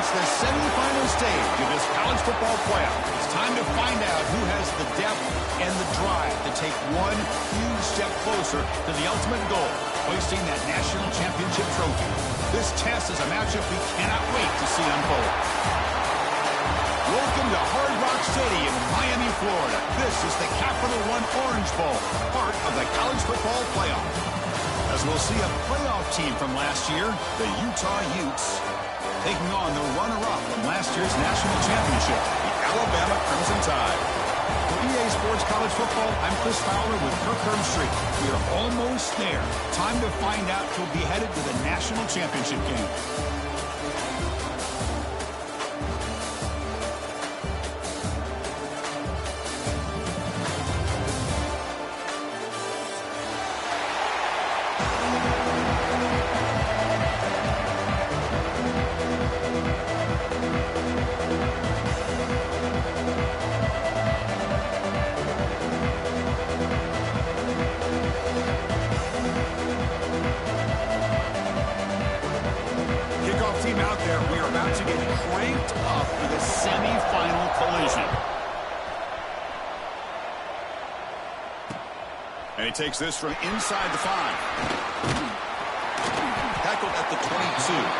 It's the semifinal stage of this college football playoff. It's time to find out who has the depth and the drive to take one huge step closer to the ultimate goal, hoisting that national championship trophy. This test is a matchup we cannot wait to see unfold. Welcome to Hard Rock Stadium in Miami, Florida. This is the Capital One Orange Bowl, part of the college football playoff. As we'll see a playoff team from last year, the Utah Utes, taking on the runner-up from last year's national championship, the Alabama Crimson Tide. For EA Sports College Football, I'm Chris Fowler with Kirk Herbstreit. We are almost there. Time to find out who'll be headed to the national championship game. Team out there, we are about to get cranked up for the semi-final collision. And he takes this from inside the 5. Tackled at the 22.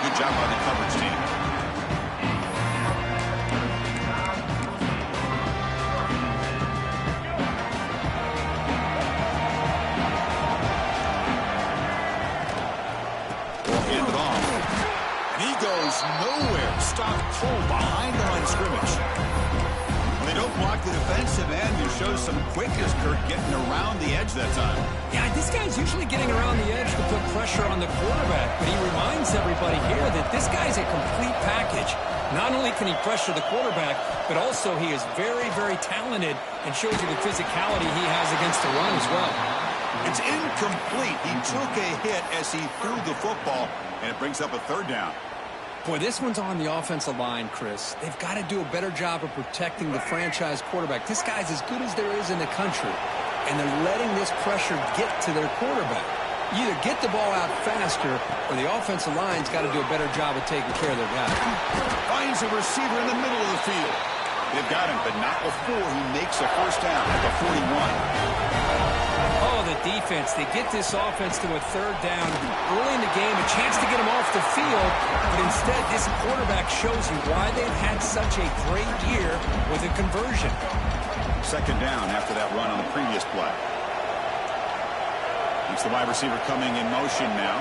Good job by the coverage team. Nowhere. Stopped cold behind the line of scrimmage. When they don't block the defensive end, you show some quickness, Kirk, getting around the edge that time. Yeah, this guy's usually getting around the edge to put pressure on the quarterback, but he reminds everybody here that this guy's a complete package. Not only can he pressure the quarterback, but also he is very, very talented and shows you the physicality he has against the run as well. It's incomplete. He took a hit as he threw the football, and it brings up a third down. Boy, this one's on the offensive line, Chris. They've got to do a better job of protecting the franchise quarterback. This guy's as good as there is in the country, and they're letting this pressure get to their quarterback. You either get the ball out faster, or the offensive line's got to do a better job of taking care of their guy. Finds a receiver in the middle of the field. They've got him, but not before he makes a first down at the 41. Oh, the defense. They get this offense to a third down early in the game, a chance to get him off the field, but instead this quarterback shows you why they've had such a great year with a conversion. Second down after that run on the previous play. It's the wide receiver coming in motion now.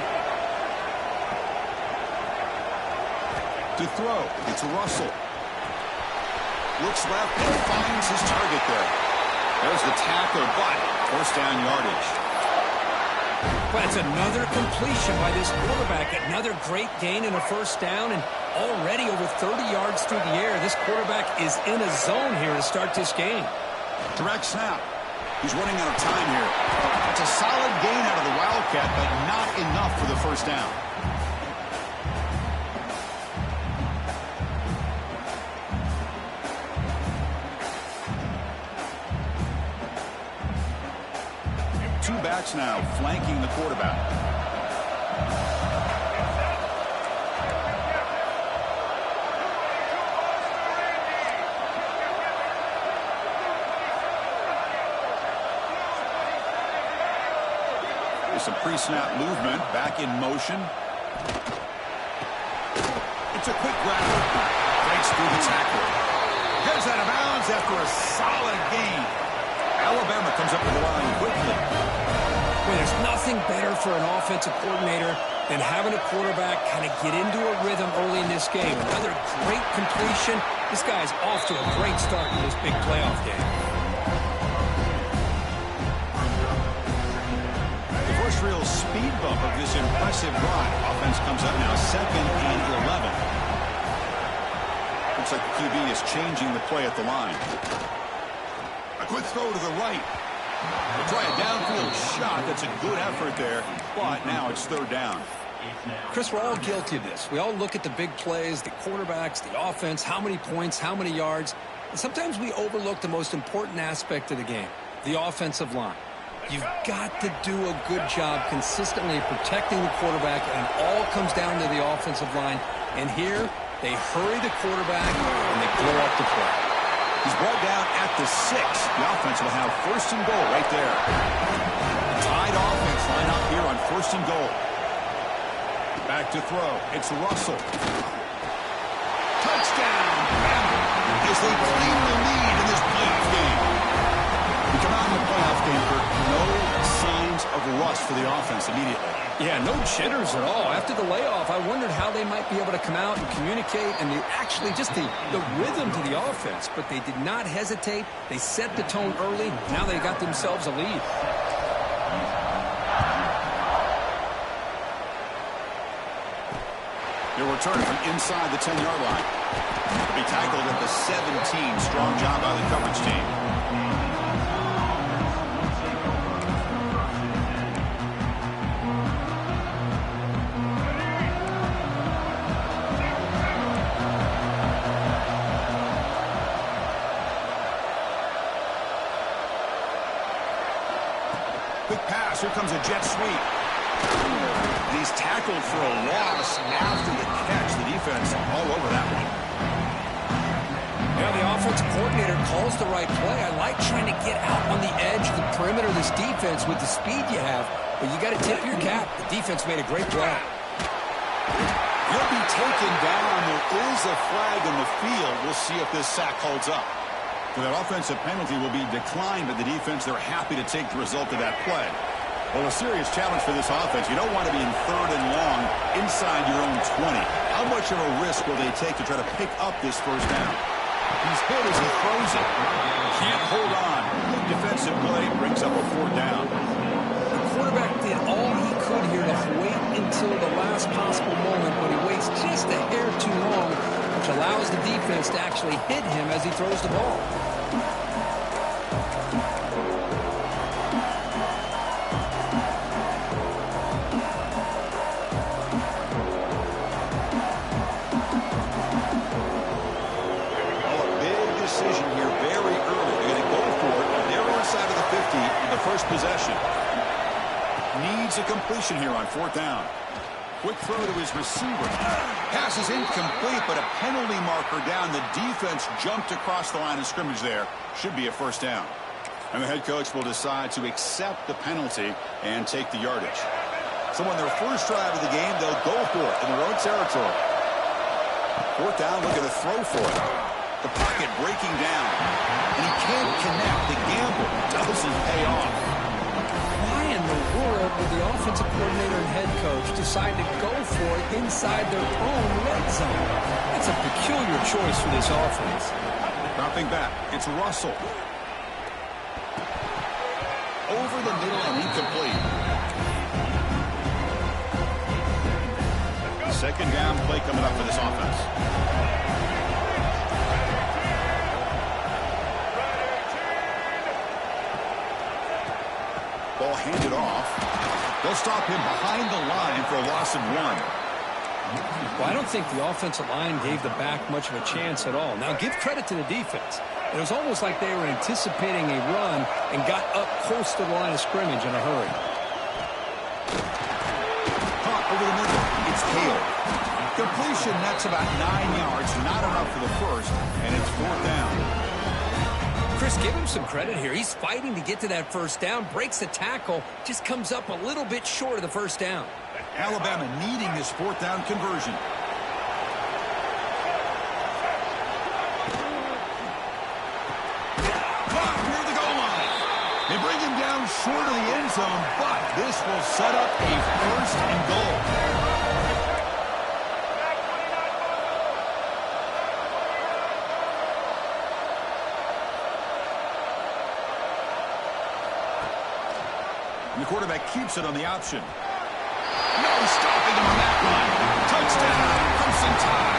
To throw, it's Russell. Looks left and finds his target there. There's the tackle, but first down yardage. Well, that's another completion by this quarterback. Another great gain and a first down, and already over 30 yards through the air. This quarterback is in a zone here to start this game. Direct snap. He's running out of time here. It's a solid gain out of the Wildcat, but not enough for the first down. Two backs now flanking the quarterback. There's some pre-snap movement, back in motion. It's a quick grab. Breaks through the tackle. Goes out of bounds after a solid gain. Alabama comes up with the line quickly. Well, there's nothing better for an offensive coordinator than having a quarterback kind of get into a rhythm early in this game. Another great completion. This guy's off to a great start in this big playoff game. The first real speed bump of this impressive drive. Offense comes up now 2nd and 11. Looks like the QB is changing the play at the line. A quick throw to the right. We'll try a downfield shot. That's a good effort there, but now it's third down. Chris, we're all guilty of this. We all look at the big plays, the quarterbacks, the offense, how many points, how many yards. And sometimes we overlook the most important aspect of the game, the offensive line. You've got to do a good job consistently protecting the quarterback, and it all comes down to the offensive line. And here, They hurry the quarterback, and they blow up the play. He's brought down at the 6. The offense will have first and goal right there. Tied offense line up here on first and goal. Back to throw. It's Russell. Touchdown! As they claim the lead in this playoff game. We come out in the playoff game for no signs of rust for the offense immediately. Yeah, no jitters at all. After the layoff, I wondered how they might be able to come out and communicate and actually just the rhythm to the offense. But they did not hesitate. They set the tone early. Now they got themselves a lead. He'll return from inside the 10-yard line. He'll be tackled at the 17. Strong job by the coverage team. Quick pass. Here comes a jet sweep. And he's tackled for a loss after the catch. The defense all over that one. Yeah, the offensive coordinator calls the right play. I like trying to get out on the edge of the perimeter of this defense with the speed you have, but you got to tip your cap. The defense made a great play. He'll be taken down. There is a flag in the field. We'll see if this sack holds up. So that offensive penalty will be declined by the defense. They're happy to take the result of that play. Well, a serious challenge for this offense. You don't want to be in 3rd and long inside your own 20. How much of a risk will they take to try to pick up this first down? He's hit as he throws it. Can't hold on. Good defensive play brings up a 4th down. The quarterback did all he could here to wait until the last possible moment, but he waits just a hair too long, which allows the defense to actually hit him as he throws the ball. First possession. Needs a completion here on 4th down. Quick throw to his receiver. Pass is incomplete, but a penalty marker down. The defense jumped across the line of scrimmage there. Should be a first down. And the head coach will decide to accept the penalty and take the yardage. So on their first drive of the game, they'll go for it in their own territory. 4th down, looking to throw for it. The pocket breaking down. And he can't connect. The gamble doesn't pay off. Why in the world would the offensive coordinator and head coach decide to go for it inside their own red zone? That's a peculiar choice for this offense. Dropping back, it's Russell. Over the middle and incomplete. 2nd down play coming up for this offense. Ball handed off. They'll stop him behind the line for a loss of 1. Well, I don't think the offensive line gave the back much of a chance at all. Now, give credit to the defense. It was almost like they were anticipating a run and got up close to the line of scrimmage in a hurry. Caught over the middle. It's Hale. Completion, that's about 9 yards. Not enough for the first, and it's 4th down. Chris, give him some credit here. He's fighting to get to that first down, breaks the tackle, just comes up a little bit short of the first down. Alabama needing this 4th down conversion. Caught near the goal line. They bring him down short of the end zone, but this will set up a 1st and goal. And the quarterback keeps it on the option. No stopping him on that one. Touchdown, Crimson Tide.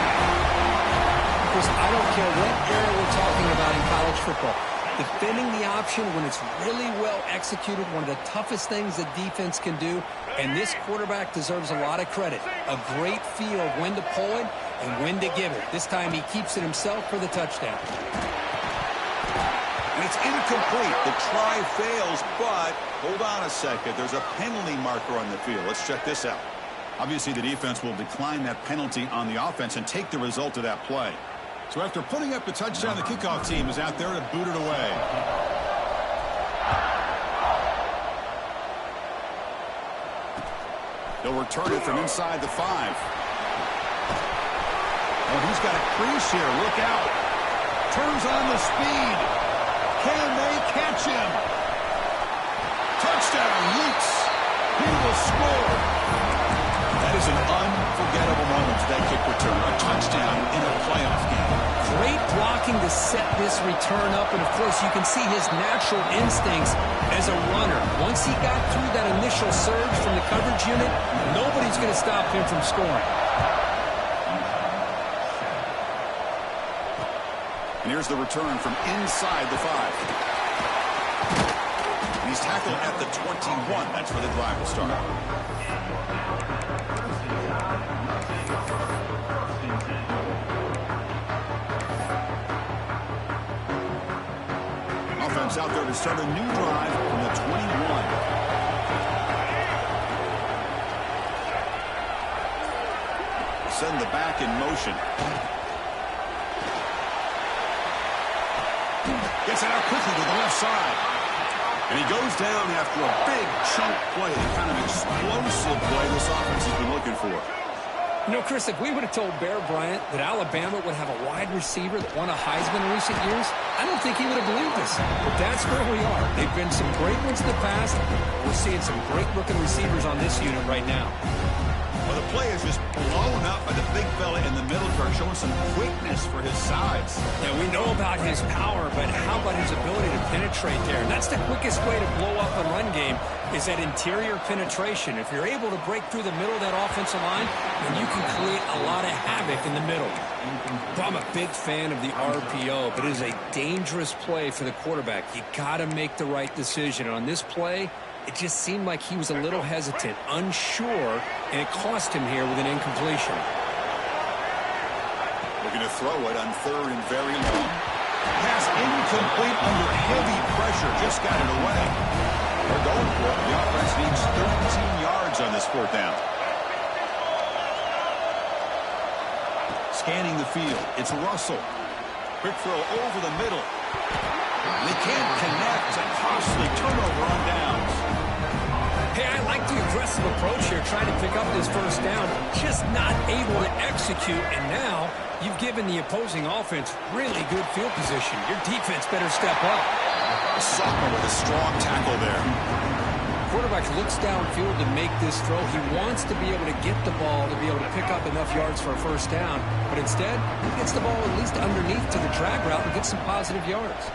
Chris, I don't care what era we're talking about in college football. Defending the option when it's really well executed, one of the toughest things that defense can do. And this quarterback deserves a lot of credit. A great feel of when to pull it and when to give it. This time he keeps it himself for the touchdown. And it's incomplete. The try fails, but hold on a second. There's a penalty marker on the field. Let's check this out. Obviously, the defense will decline that penalty on the offense and take the result of that play. So after putting up the touchdown, the kickoff team is out there to boot it away. They'll return it from inside the 5. Oh, he's got a crease here. Look out. Turns on the speed. Can they catch him? Touchdown, Utes. He will score. That is an unforgettable moment for that kick return. A touchdown in a playoff game. Great blocking to set this return up, and of course you can see his natural instincts as a runner. Once he got through that initial surge from the coverage unit, nobody's going to stop him from scoring. And here's the return from inside the 5. He's tackled at the 21. That's where the drive will start. Offense out there to start a new drive from the 21. Send the back in motion. Gets it out quickly to the left side. And he goes down after a big chunk play, the kind of explosive play this offense has been looking for. You know, Chris, if we would have told Bear Bryant that Alabama would have a wide receiver that won a Heisman in recent years, I don't think he would have believed us. But that's where we are. They've been some great ones in the past. We're seeing some great-looking receivers on this unit right now. Well, the play is just blown up by the big fella in the middle, showing some quickness for his size. Yeah, we know about his power, but how about his ability to penetrate there? And that's the quickest way to blow up a run game is that interior penetration. If you're able to break through the middle of that offensive line, then you can create a lot of havoc in the middle. Well, I'm a big fan of the RPO, but it is a dangerous play for the quarterback. You got to make the right decision. On this play, it just seemed like he was a little hesitant, unsure, and it cost him here with an incompletion. Looking to throw it on 3rd and very long. Pass incomplete under heavy pressure. Just got it away. They're going for it. The offense needs 13 yards on this 4th down. Scanning the field. It's Russell. Quick throw over the middle. They can't connect. A costly turnover on downs. Hey, I like the aggressive approach here, trying to pick up this 1st down, just not able to execute, and now you've given the opposing offense really good field position. Your defense better step up. A sophomore with a strong tackle there. Quarterback looks downfield to make this throw. He wants to be able to get the ball to be able to pick up enough yards for a 1st down, but instead, he gets the ball at least underneath to the drag route and gets some positive yards.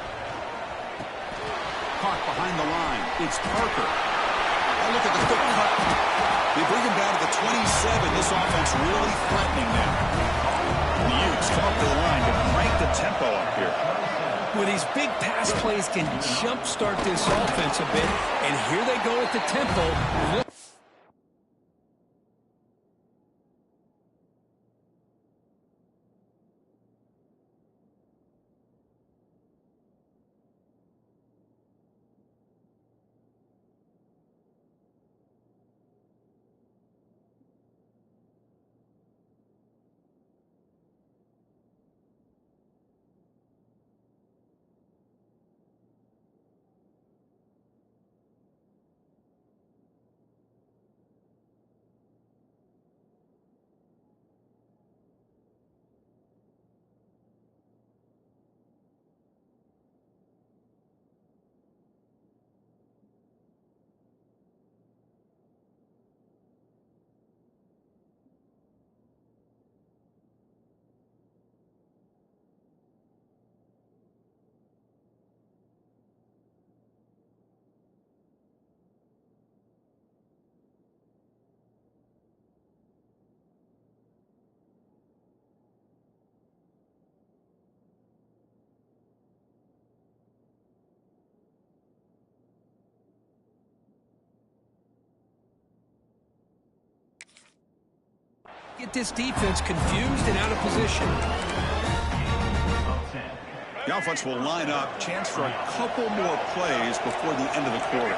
Caught behind the line. It's Parker. Oh, look at the quick cut. They bring him down to the 27. This offense really threatening now. The Utes come up to the line to crank the tempo up here. Well, these big pass plays can jumpstart this offense a bit, and here they go at the tempo. Get this defense confused and out of position. The offense will line up. Chance for a couple more plays before the end of the quarter.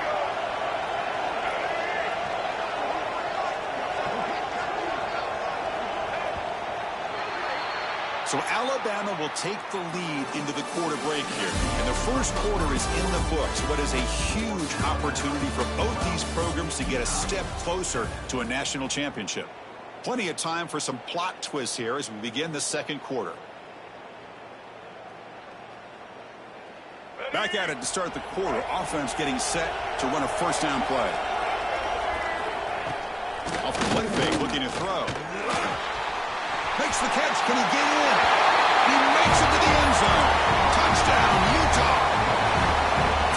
So Alabama will take the lead into the quarter break here. And the first quarter is in the books. What is a huge opportunity for both these programs to get a step closer to a national championship. Plenty of time for some plot twists here as we begin the second quarter. Back at it to start the quarter. Offense getting set to run a first down play. Off the play fake, looking to throw. Makes the catch. Can he get in? He makes it to the end zone. Touchdown, Utah.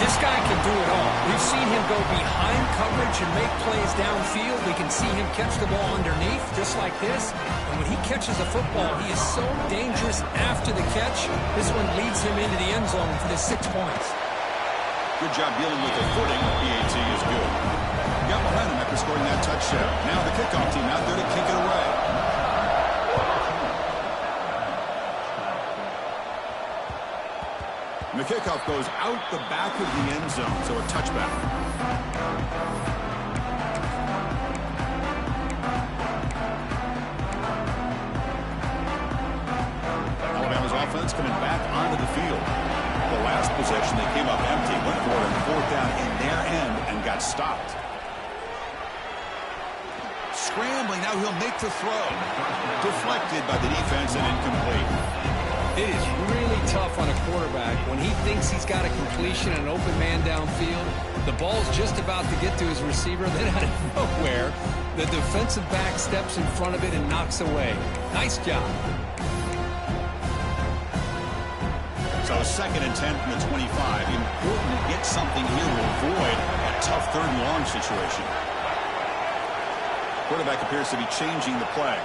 This guy can do it all. We've seen him go behind coverage and make plays downfield. We can see him catch the ball underneath, just like this. And when he catches a football, he is so dangerous after the catch. This one leads him into the end zone for the 6 points. Good job dealing with the footing. PAT is good. Got momentum after scoring that touchdown. Now the kickoff team out there to kick it away. And the kickoff goes out the back of the end zone, so a touchback. Alabama's offense coming back onto the field. The last possession, they came up empty, went for it on fourth down in their end and got stopped. Scrambling, now he'll make the throw. Deflected by the defense and incomplete. It is really tough on a quarterback when he thinks he's got a completion and an open man downfield. The ball's just about to get to his receiver. Then out of nowhere, the defensive back steps in front of it and knocks away. Nice job. So 2nd and 10 from the 25. Important to get something here to avoid a tough 3rd and long situation. Quarterback appears to be changing the play.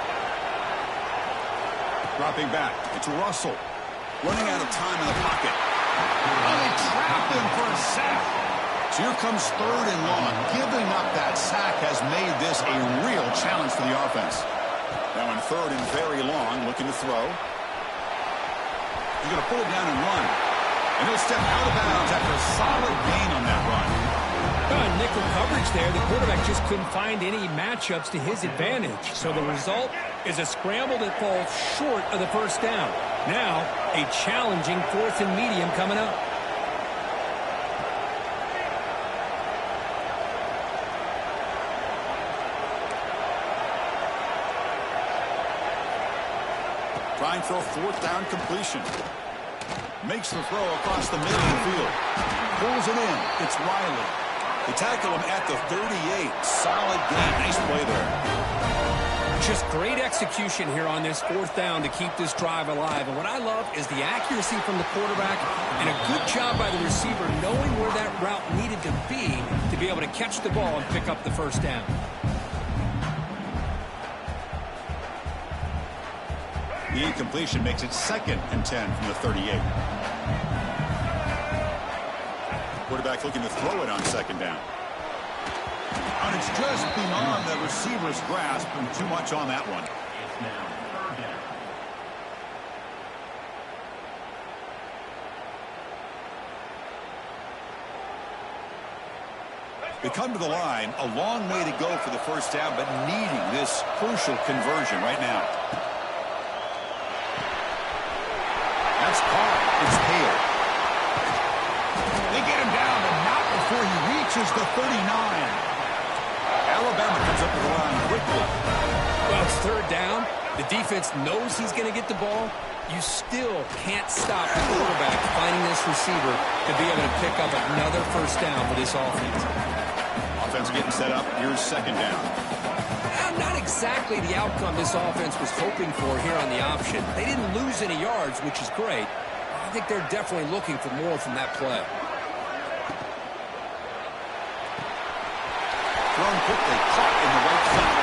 Dropping back. It's Russell. Running out of time in the pocket. Oh, they trapped him for a sack. So here comes 3rd and long. Giving up that sack has made this a real challenge for the offense. Now in 3rd and very long, looking to throw. He's going to pull it down and run. And he'll step out of bounds after a solid gain on that run. Nickel coverage there. The quarterback just couldn't find any matchups to his advantage. So the result is a scramble that falls short of the first down. Now, a challenging 4th and medium coming up. Trying for a 4th down completion. Makes the throw across the middle of the field. Pulls it in. It's Riley. They tackle him at the 38. Solid gain. Nice play there. Just great execution here on this 4th down to keep this drive alive. And what I love is the accuracy from the quarterback and a good job by the receiver knowing where that route needed to be able to catch the ball and pick up the first down. The incompletion makes it 2nd and 10 from the 38. Quarterback looking to throw it on 2nd down. And it's just beyond the receiver's grasp and too much on that one. They come to the line, a long way to go for the first down, but needing this crucial conversion right now. That's caught. It's Hale. They get him down, but not before he reaches the 39. Alabama comes up to the line quickly. Well, it's 3rd down. The defense knows he's going to get the ball. You still can't stop the quarterback finding this receiver to be able to pick up another first down for this offense. Offense getting set up. Here's 2nd down. Not exactly the outcome this offense was hoping for here on the option. They didn't lose any yards, which is great. I think they're definitely looking for more from that play. Thrown quickly, caught in the right side.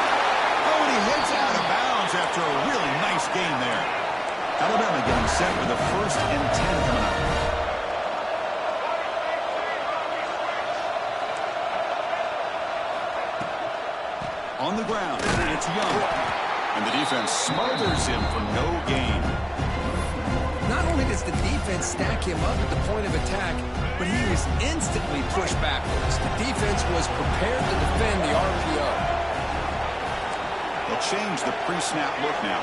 Oh, and he hits out of bounds after a really nice gain there. Alabama getting set with a 1st and 10 coming up. On the ground, it's Young. And the defense smothers him for no gain. Not only does the defense stack him up at the point of attack, but he was instantly pushed backwards. The defense was prepared to defend the RPO. They'll change the pre-snap look now.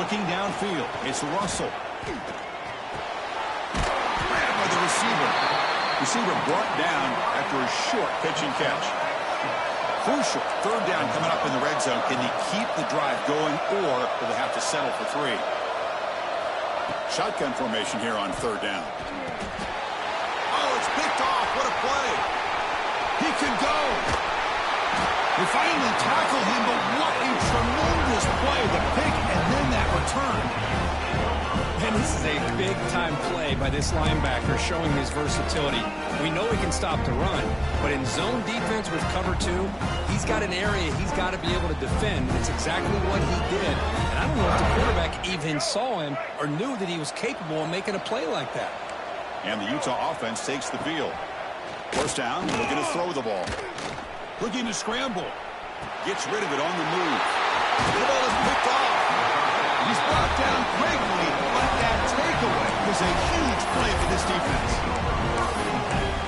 Looking downfield, it's Russell. Grabbed by the receiver. Receiver brought down after a short pitch and catch. Crucial third down coming up in the red zone. Can they keep the drive going, or will they have to settle for 3? Shotgun formation here on third down. Oh, it's picked off. What a play. He can go. They finally tackle him, but what a tremendous play. The pick and then that return. And this is a big-time play by this linebacker showing his versatility. We know he can stop the run, but in zone defense with cover 2, he's got an area he's got to be able to defend. That's exactly what he did. And I don't know if the quarterback even saw him or knew that he was capable of making a play like that. And the Utah offense takes the field. First down, looking to throw the ball. Looking to scramble. Gets rid of it on the move. The ball is picked off. He's brought down quickly, but that takeaway was a huge play for this defense.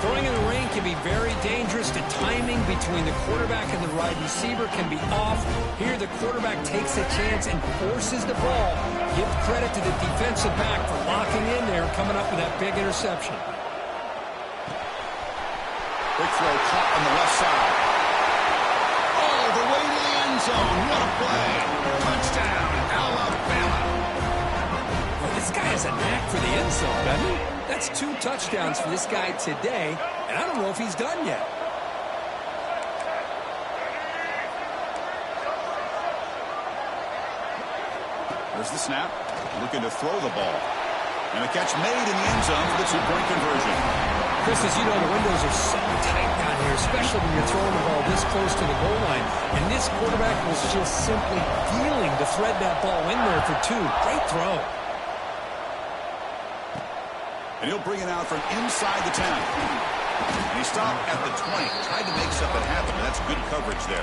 Throwing in the rain can be very dangerous. The timing between the quarterback and the wide receiver can be off. Here the quarterback takes a chance and forces the ball. Give credit to the defensive back for locking in there and coming up with that big interception. Big throw caught on the left side. Oh, the way to the end zone. What a play. Touchdown, Alabama. Well, this guy has a knack for the end zone, doesn't he? That's 2 touchdowns for this guy today, and I don't know if he's done yet. There's the snap. Looking to throw the ball. And a catch made in the end zone for the 2-point conversion. Chris, as you know, the windows are so tight down here, especially when you're throwing the ball this close to the goal line. And this quarterback was just simply feeling to thread that ball in there for 2. Great throw. And he'll bring it out from inside the 10. And he stopped at the 20. Tried to make something happen, but that's good coverage there.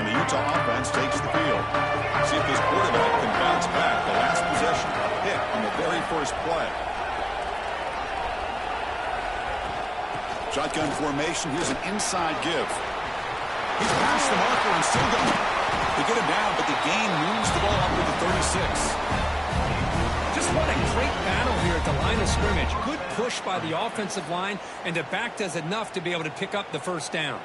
And the Utah offense takes the field. See if this quarterback can bounce back. The last possession, a pick on the very first play. Shotgun formation. Here's an inside give. He's past the marker and still going. They get him down, but the gain moves the ball up to the 36. Just what a great battle here at the line of scrimmage. Good push by the offensive line, and the back does enough to be able to pick up the first down.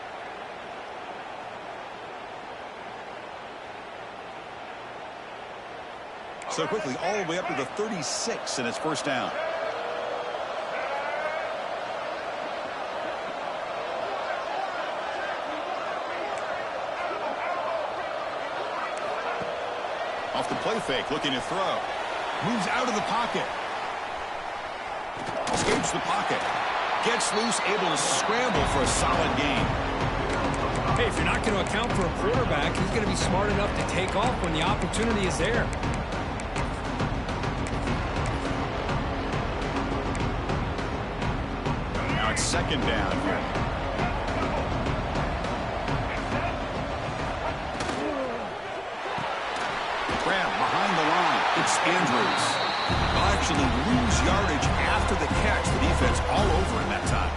So quickly, all the way up to the 36, and it's first down. Off the play fake, looking to throw. Moves out of the pocket. Escapes the pocket. Gets loose, able to scramble for a solid gain. Hey, if you're not going to account for a quarterback, he's going to be smart enough to take off when the opportunity is there. Now it's second down here. Grab behind the line. It's Andrews. They'll actually lose yardage after the catch. The defense all over in that time.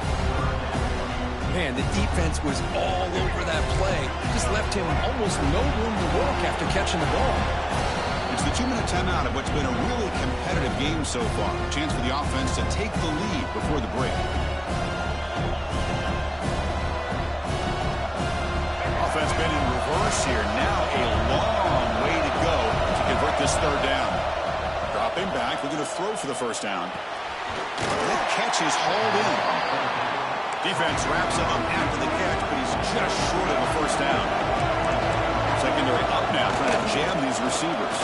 Man, the defense was all over that play. Just left him almost no room to work after catching the ball. It's the 2-minute timeout of what's been a really competitive game so far. A chance for the offense to take the lead before the break. Offense been in reverse here. Now a long way to go to convert this third down. Dropping back, looking to throw for the first down. That catch is hauled in. Defense wraps him up after the catch, but he's just short of the first down. Secondary up now, trying to jam these receivers.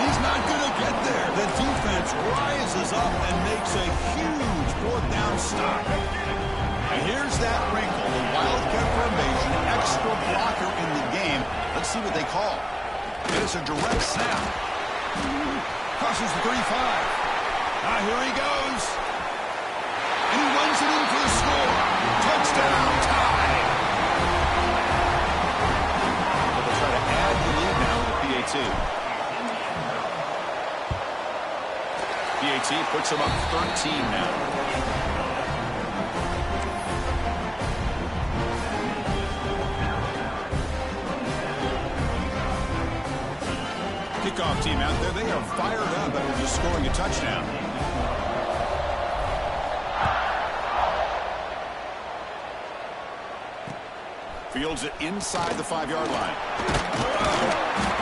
He's not going to get there. The defense rises up and makes a huge fourth down stop. And here's that wrinkle, the Wildcat formation, extra blocker in the game. Let's see what they call. It is a direct snap. Crosses the 35. Here he goes. And he runs it in for the score. Touchdown, tie. They'll try to add the lead now with the PAT. PAT Puts them up 13 now. Kickoff team out there. They are fired up after just scoring a touchdown. Fields it inside the 5-yard line.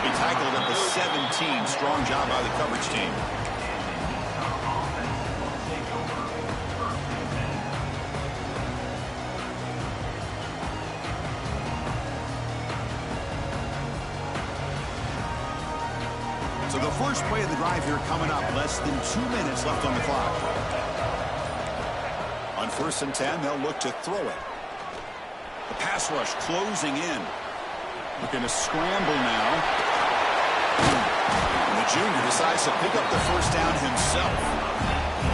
He tackled at the 17. Strong job by the coverage team. So the first play of the drive here coming up. Less than 2 minutes left on the clock. On 1st and 10, they'll look to throw it. The pass rush closing in. Looking to scramble now. And the junior decides to pick up the first down himself.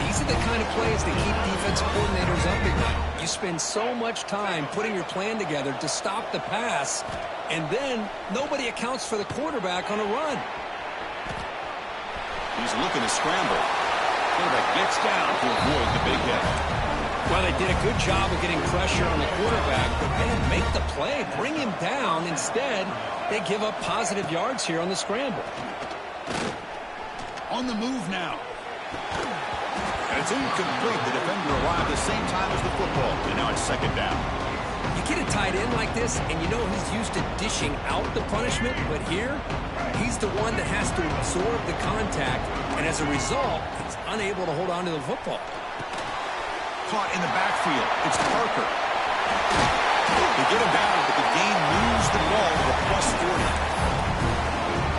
These are the kind of plays that keep defensive coordinators up at night. You spend so much time putting your plan together to stop the pass, and then nobody accounts for the quarterback on a run. He's looking to scramble. Quarterback gets down to avoid the big hit. Well, they did a good job of getting pressure on the quarterback, but man, make the play, bring him down. Instead, they give up positive yards here on the scramble. On the move now. And it's incomplete. The defender arrived the same time as the football, and now it's 2nd down. You get a tight end like this, and you know he's used to dishing out the punishment, but here, he's the one that has to absorb the contact, and as a result, he's unable to hold on to the football. Caught in the backfield. It's Parker. They get him down, but the gain moves the ball to the +40.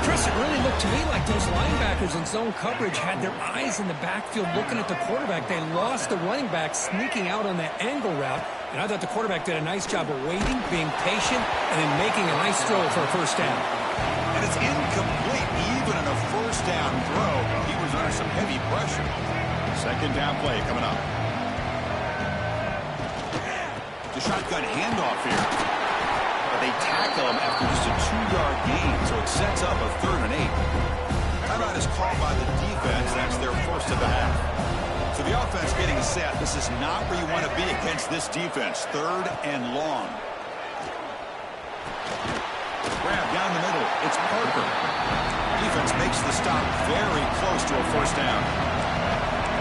Chris, it really looked to me like those linebackers in zone coverage had their eyes in the backfield looking at the quarterback. They lost the running back sneaking out on that angle route, and I thought the quarterback did a nice job of waiting, being patient, and then making a nice throw for a first down. And it's incomplete. Even in a first down throw, he was under some heavy pressure. 2nd down play coming up. The shotgun handoff here. But they tackle him after just a 2-yard gain, so it sets up a 3rd and 8. Timeout is called by the defense. That's their first of the half. So the offense getting set. This is not where you want to be against this defense. 3rd and long. Grab down the middle. It's Parker. Defense makes the stop very close to a first down.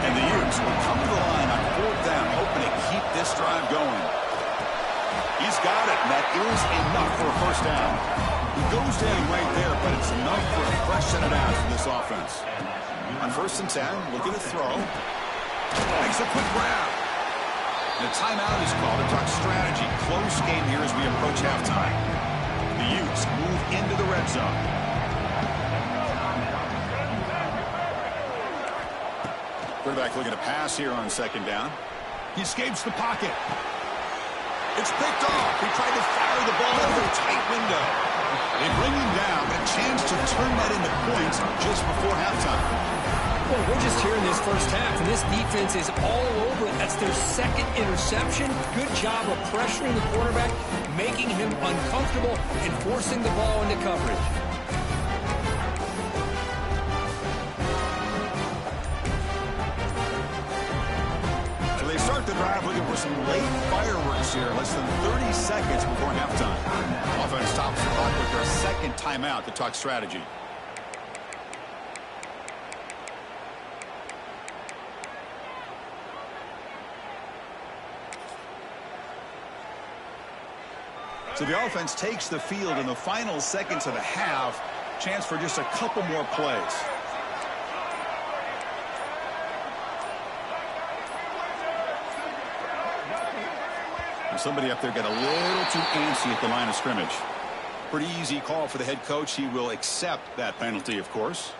And the Utes will come to the line on 4th down, hoping to keep this drive going. He's got it, and that is enough for a first down. He goes down right there, but it's enough for a fresh set of downs for this offense. On 1st and 10, looking to throw. Makes a quick grab. And a timeout is called. A talk strategy. Close game here as we approach halftime. The Utes move into the red zone. Quarterback looking to pass here on 2nd down. He escapes the pocket. It's picked off. He tried to fire the ball into a tight window. They bring him down, but a chance to turn that into points just before halftime. Well, we're just here in this first half, and this defense is all over it. That's their 2nd interception. Good job of pressuring the quarterback, making him uncomfortable, and forcing the ball into coverage. Start the drive looking for some late fireworks here. Less than 30 seconds before halftime. Offense stops the clock with their 2nd timeout to talk strategy. So the offense takes the field in the final seconds of the half. Chance for just a couple more plays. Somebody up there got a little too antsy at the line of scrimmage. Pretty easy call for the head coach. He will accept that penalty, of course.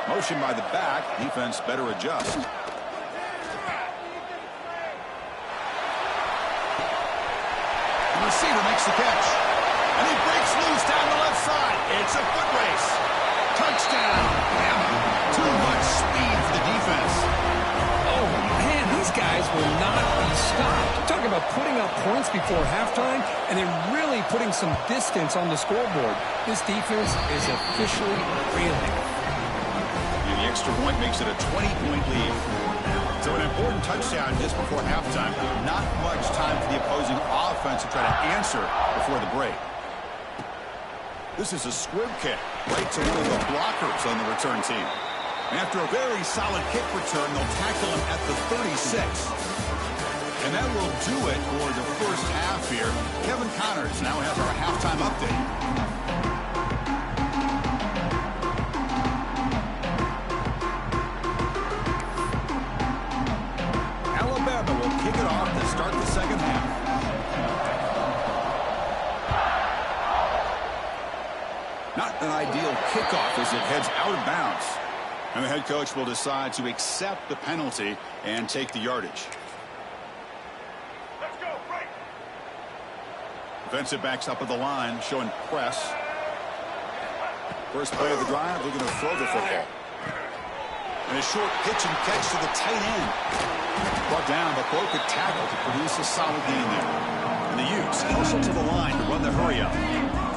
Motion by the back. Defense better adjust. The receiver makes the catch. And he breaks loose down the left side. It's a foot race. Touchdown. Too much speed for the defense. Oh, man, these guys will not be stopped. Talking about putting up points before halftime, and then really putting some distance on the scoreboard. This defense is officially reeling. And the extra point makes it a 20-point lead. So an important touchdown just before halftime. Not much time for the opposing offense to try to answer before the break. This is a squib kick right to one of the blockers on the return team. And after a very solid kick return, they'll tackle him at the 36. And that will do it for the first half here. Kevin Connors now has our halftime update. Alabama will kick it off to start the second half. Not an ideal kickoff as it heads out of bounds. And the head coach will decide to accept the penalty and take the yardage. Let's go, break. Defensive backs up at the line, showing press. First play of the drive, looking to throw the football. And a short pitch and catch to the tight end. Brought down, but broke a tackle to produce a solid gain there. And the Utes hustle to the line to run the hurry up.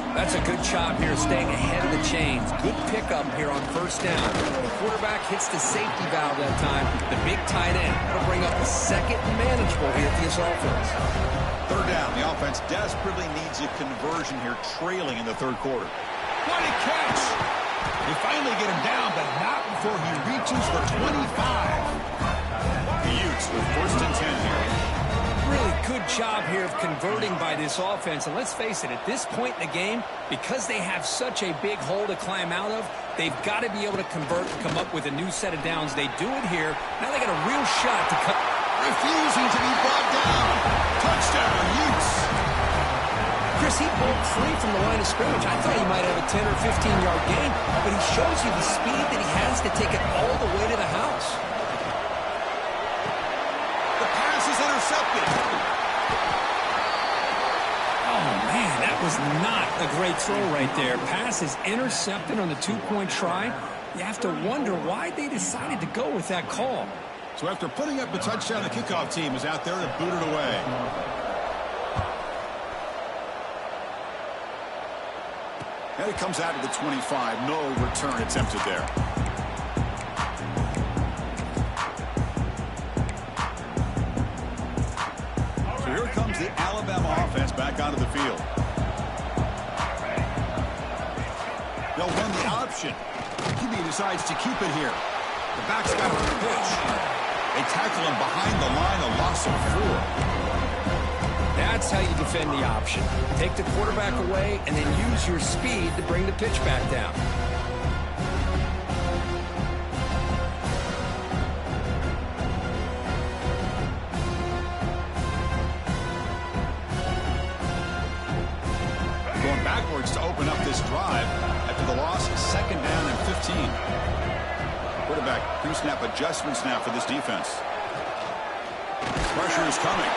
That's a good job here, staying ahead of the chains. Good pickup here on first down. The quarterback hits the safety valve that time. The big tight end. That'll bring up a second manageable here for this offense. Third down. The offense desperately needs a conversion here, trailing in the third quarter. What a catch! They finally get him down, but not before he reaches the 25. The Utes with first and 10 here. Really good job here of converting by this offense. And let's face it, at this point in the game, because they have such a big hole to climb out of, they've got to be able to convert and come up with a new set of downs. They do it here. Now they got a real shot to cut. Refusing to be brought down. Touchdown, Utes. Chris, he broke free from the line of scrimmage. I thought he might have a 10 or 15-yard gain, but he shows you the speed that he has to take it all the way to the house. Intercepted. Oh, man, that was not a great throw right there. Pass is intercepted on the two-point try. You have to wonder why they decided to go with that call. So after putting up a touchdown, the kickoff team is out there to boot it away. And it comes out to the 25. No return attempted there. The Alabama offense back onto the field. They'll run the option. QB decides to keep it here. The back's got a pitch. They tackle him behind the line, a loss of 4. That's how you defend the option. Take the quarterback away and then use your speed to bring the pitch back down. To open up this drive after the loss, second down and 15. Quarterback pre-snap adjustments now for this defense. Pressure is coming.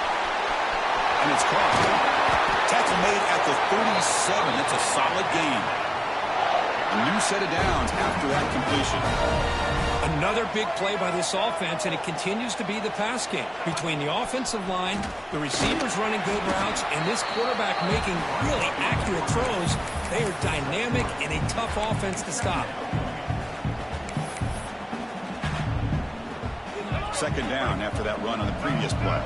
And it's caught. Tackle made at the 37. That's a solid gain. A new set of downs after that completion. Another big play by this offense, and it continues to be the pass game. Between the offensive line, the receivers running good routes, and this quarterback making really accurate throws, they are dynamic and a tough offense to stop. Second down after that run on the previous play.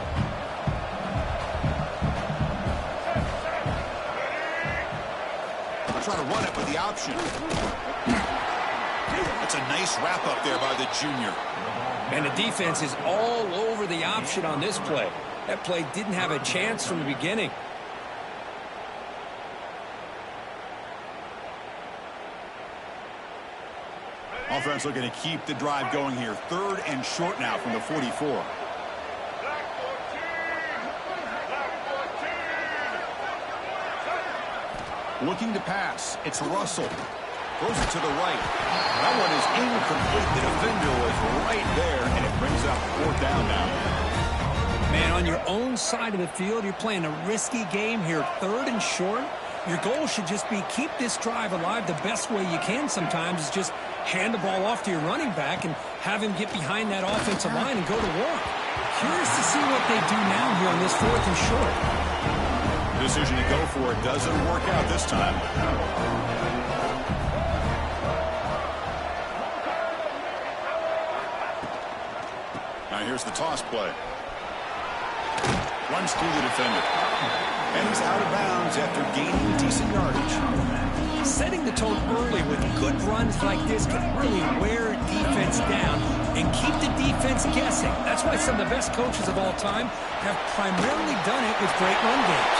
They're trying to run it with the option. That's a nice wrap-up there by the junior. And the defense is all over the option on this play. That play didn't have a chance from the beginning. Offense looking to keep the drive going here. Third and short now from the 44. Looking to pass. It's Russell. Throws it to the right. That one is incomplete. The defender was right there, and it brings up fourth down now. Man, on your own side of the field, you're playing a risky game here. Third and short. Your goal should just be keep this drive alive the best way you can sometimes is just hand the ball off to your running back and have him get behind that offensive line and go to work. Curious to see what they do now here on this 4th and short. The decision to go for it doesn't work out this time. Now here's the toss play. Runs through the defender. And he's out of bounds after gaining decent yardage. Setting the tone early with good runs like this can really wear defense down and keep the defense guessing. That's why some of the best coaches of all time have primarily done it with great run games.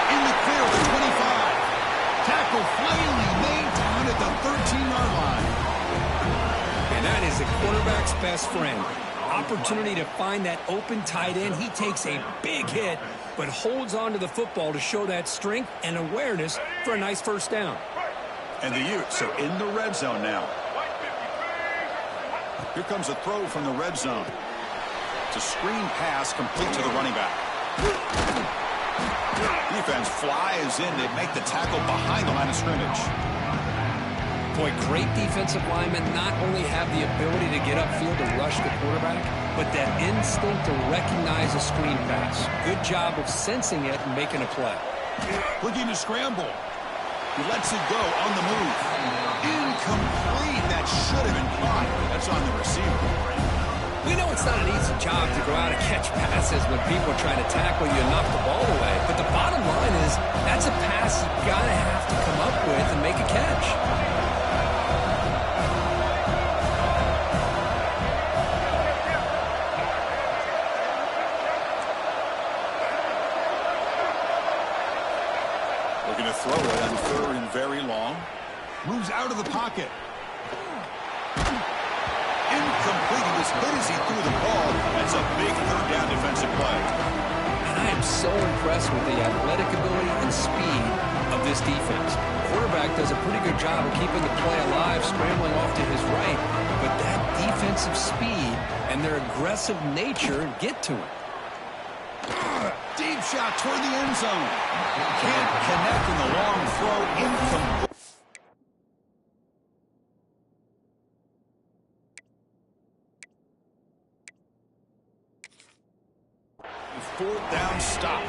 In the clear at the 25. Tackle finally made down at the 13-yard line. And that is the quarterback's best friend. Opportunity to find that open tight end. He takes a big hit, but holds on to the football to show that strength and awareness for a nice first down. And the Utes are in the red zone now. Here comes a throw from the red zone. It's a screen pass complete to the running back. Defense flies in. They make the tackle behind the line of scrimmage. Boy, great defensive linemen not only have the ability to get upfield to rush the quarterback, but that instinct to recognize a screen pass. Good job of sensing it and making a play. Looking to scramble. He lets it go on the move. Incomplete. That should have been caught. That's on the receiver. We know it's not an easy job to go out and catch passes when people are trying to tackle you and knock the ball away. But the bottom line is that's a pass you got to have to come up with and make a catch. Looking to throw it on 3rd and very long. Moves out of the pocket. Incomplete. He was hit as he threw the ball. That's a big 3rd down defensive play. And I am so impressed with the athletic ability and speed of this defense. Quarterback does a pretty good job of keeping the play alive, scrambling off to his right. But that defensive speed and their aggressive nature get to him. Deep shot toward the end zone. Can't connect in the long throw. Incomplete. 4th down stop.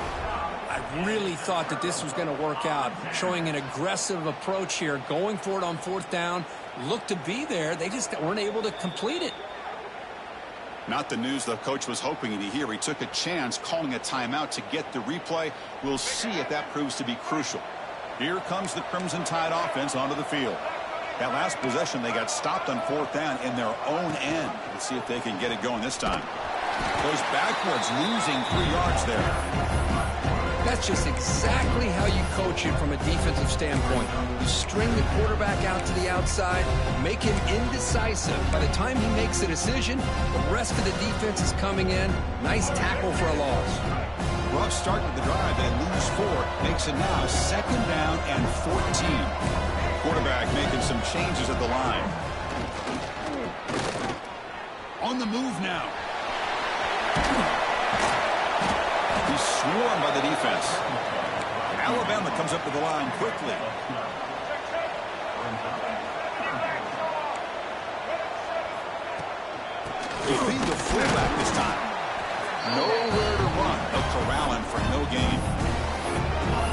I really thought that this was going to work out, showing an aggressive approach here, going for it on 4th down. Looked to be there. They just weren't able to complete it. Not the news the coach was hoping to hear. He took a chance calling a timeout to get the replay. We'll see if that proves to be crucial. Here comes the Crimson Tide offense onto the field. That last possession, they got stopped on 4th down in their own end. Let's see if they can get it going this time. Goes backwards, losing 3 yards there. That's just exactly how you coach it from a defensive standpoint. You string the quarterback out to the outside, make him indecisive. By the time he makes a decision, the rest of the defense is coming in. Nice tackle for a loss. Rough start to the drive. They lose 4. Makes it now 2nd down and 14. Quarterback making some changes at the line. On the move now. He's swarmed by the defense. Alabama comes up to the line quickly. They feed the fullback this time. Nowhere to run. They'll corral him for no gain.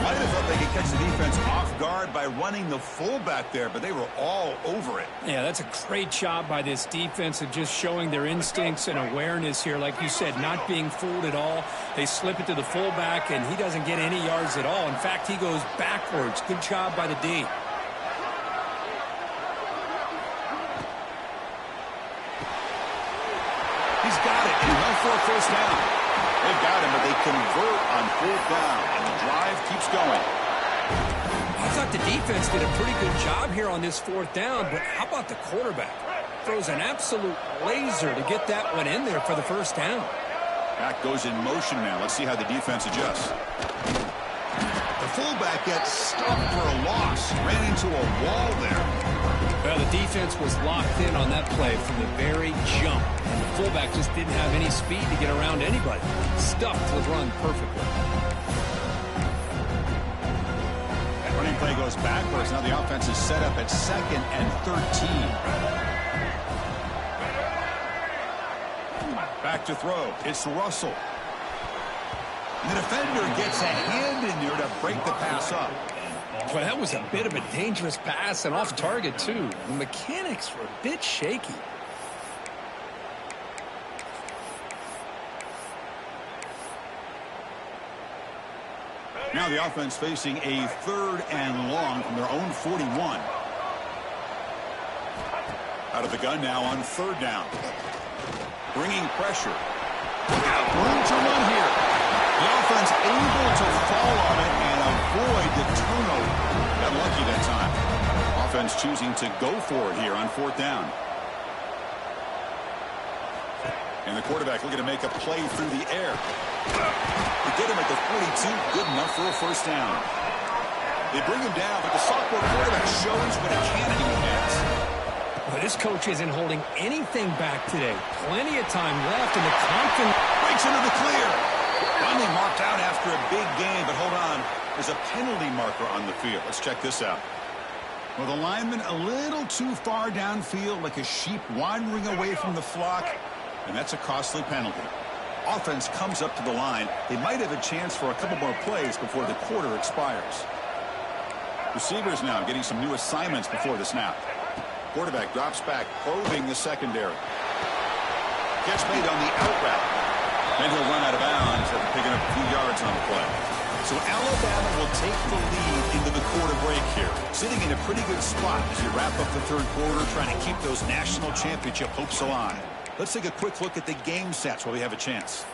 Might have thought they could catch the defense off guard by running the fullback there, but they were all over it. Yeah, that's a great job by this defense of just showing their instincts and awareness here. Like you said, not being fooled at all. They slip it to the fullback, and he doesn't get any yards at all. In fact, he goes backwards. Good job by the D. He's got it, and he went for a 1st down. They've got him, but they convert on 4th down, and the drive keeps going. I thought the defense did a pretty good job here on this 4th down, but how about the quarterback? Throws an absolute laser to get that one in there for the 1st down. Back goes in motion now. Let's see how the defense adjusts. The fullback gets stuffed for a loss. Ran into a wall there. Well, the defense was locked in on that play from the very jump. And the fullback just didn't have any speed to get around anybody. Stuffed the run perfectly. That running play goes backwards. Now the offense is set up at 2nd and 13. Back to throw. It's Russell. The defender gets a hand in there to break the pass up. Well, that was a bit of a dangerous pass and off target, too. The mechanics were a bit shaky. Now the offense facing a 3rd and long from their own 41. Out of the gun now on 3rd down. Bringing pressure. Look out, room to run here. The offense able to fall on it and avoid the turnover. Got lucky that time. Offense choosing to go for it here on 4th down. And the quarterback looking to make a play through the air. They get him at the 42, good enough for a 1st down. They bring him down, but the sophomore quarterback shows what a cannon he has. Well, this coach isn't holding anything back today. Plenty of time left, and the confidence breaks into the clear. Finally marked out after a big game, but hold on. There's a penalty marker on the field. Let's check this out. Well, the lineman a little too far downfield, like a sheep wandering away from the flock, and that's a costly penalty. Offense comes up to the line. They might have a chance for a couple more plays before the quarter expires. Receivers now getting some new assignments before the snap. Quarterback drops back, probing the secondary. Catch made on the out route. Then he'll run out of bounds after picking up a few yards on the play. So Alabama will take the lead into the quarter break here, sitting in a pretty good spot as you wrap up the 3rd quarter, trying to keep those national championship hopes alive. Let's take a quick look at the game stats while we have a chance.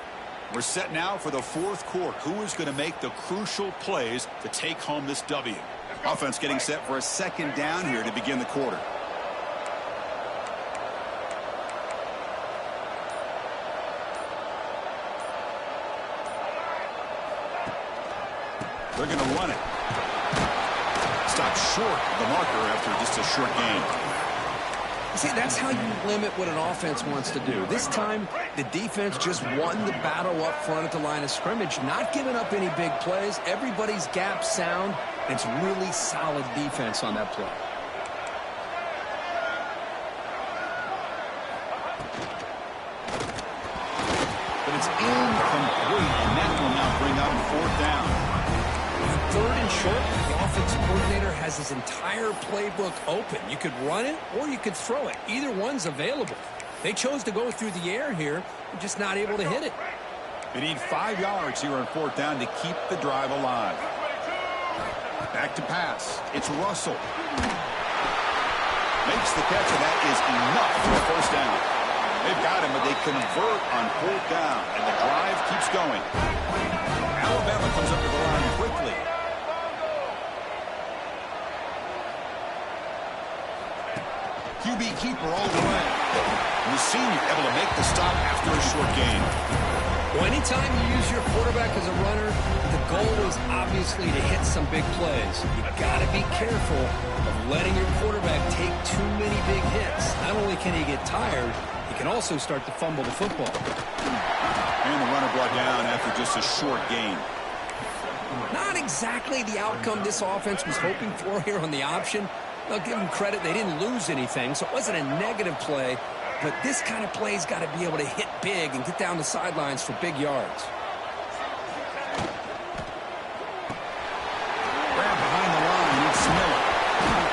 We're set now for the 4th quarter. Who is going to make the crucial plays to take home this W? Offense getting set for a 2nd down here to begin the quarter. They're going to run it. Stop short of the marker after just a short gain. See, that's how you limit what an offense wants to do. This time, the defense just won the battle up front at the line of scrimmage, not giving up any big plays. Everybody's gap sound. It's really solid defense on that play. But it's incomplete, and that will now bring up 4th down. 3rd and short, the offensive coordinator has his entire playbook open. You could run it or you could throw it. Either one's available. They chose to go through the air here. They're just not able to hit it. They need 5 yards here on 4th down to keep the drive alive. Back to pass. It's Russell. Makes the catch, and that is enough for a 1st down. They've got him, but they convert on 4th down, and the drive keeps going. Alabama comes up to the line quickly. QB keeper all the way. And the senior able to make the stop after a short gain. Well, anytime you use your quarterback as a runner, the goal is obviously to hit some big plays. You got to be careful of letting your quarterback take too many big hits. Not only can he get tired, he can also start to fumble the football. And the runner brought down after just a short gain. Not exactly the outcome this offense was hoping for here on the option. I'll give them credit. They didn't lose anything, so it wasn't a negative play. But this kind of play's got to be able to hit big and get down the sidelines for big yards. Grab behind the line. It's Miller.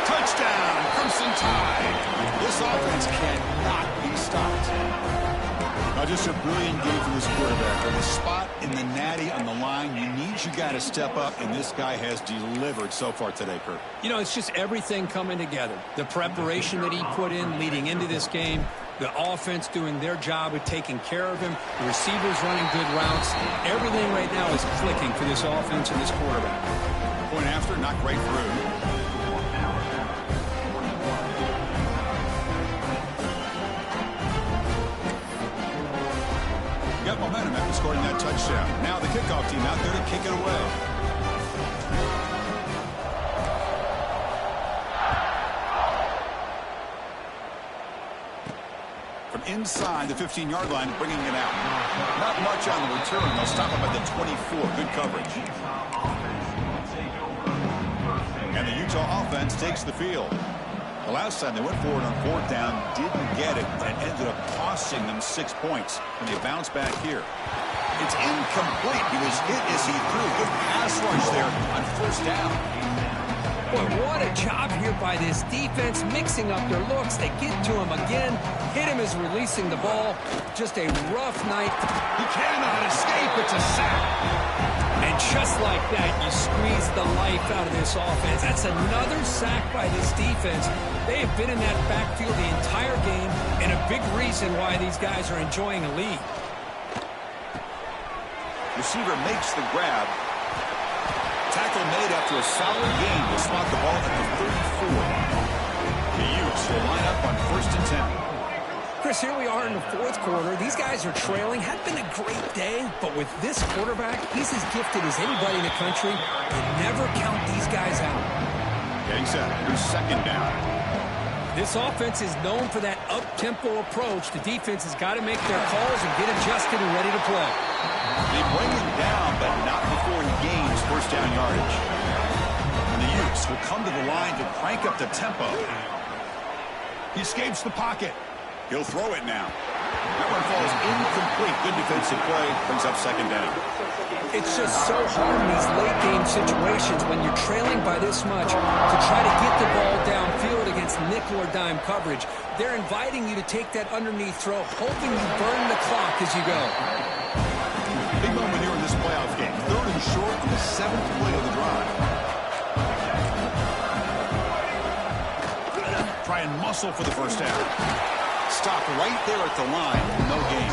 Touchdown, Crimson Tide. This offense cannot be stopped. Now just a brilliant game for this quarterback. On the spot in the natty on the line, you need your guy to step up, and this guy has delivered so far today, Kurt. You know, it's just everything coming together. The preparation that he put in leading into this game, the offense doing their job of taking care of him, the receivers running good routes. Everything right now is clicking for this offense and this quarterback. Point after, knocked right through. Got momentum after scoring that touchdown. Now the kickoff team out there to kick it away. From inside the 15-yard line, bringing it out. Not much on the return. They'll stop him at the 24. Good coverage. And the Utah offense takes the field. The last time they went for it on fourth down, didn't get it, and it ended up costing them 6 points. And they bounce back here. It's incomplete. He was hit as he threw. Good pass rush there on first down. Boy, what a job here by this defense, mixing up their looks. They get to him again, hit him as releasing the ball. Just a rough night. He cannot escape. It's a sack. And just like that, you squeeze the life out of this offense. That's another sack by this defense. They have been in that backfield the entire game, and a big reason why these guys are enjoying a lead. Receiver makes the grab. Tackle made after a solid gain. Will spot the ball at the 34. The Utes will line up on 1st and 10. Chris, here we are in the fourth quarter. These guys are trailing. Had been a great day, but with this quarterback, he's as gifted as anybody in the country. You never count these guys out. Getting set. Here's second down. This offense is known for that up-tempo approach. The defense has got to make their calls and get adjusted and ready to play. They bring him down, but not before he gains first down yardage. And the Utes will come to the line to crank up the tempo. He escapes the pocket. He'll throw it now. That one falls incomplete. Good defensive play. Brings up second down. It's just so hard in these late-game situations when you're trailing by this much to try to get the ball downfield against nickel or dime coverage. They're inviting you to take that underneath throw, hoping you burn the clock as you go. Big moment here in this playoff game. 3rd and short on the 7th play of the drive. Try and muscle for the first down. Stop right there at the line. No gain.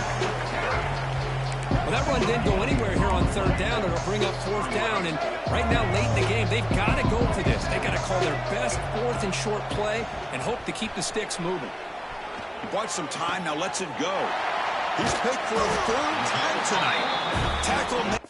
Well, that run didn't go anywhere here on 3rd down. It'll bring up 4th down. And right now, late in the game, they've got to go for this. They've got to call their best 4th and short play and hope to keep the sticks moving. He bought some time. Now lets it go. He's picked for a 3rd time tonight. Tackle.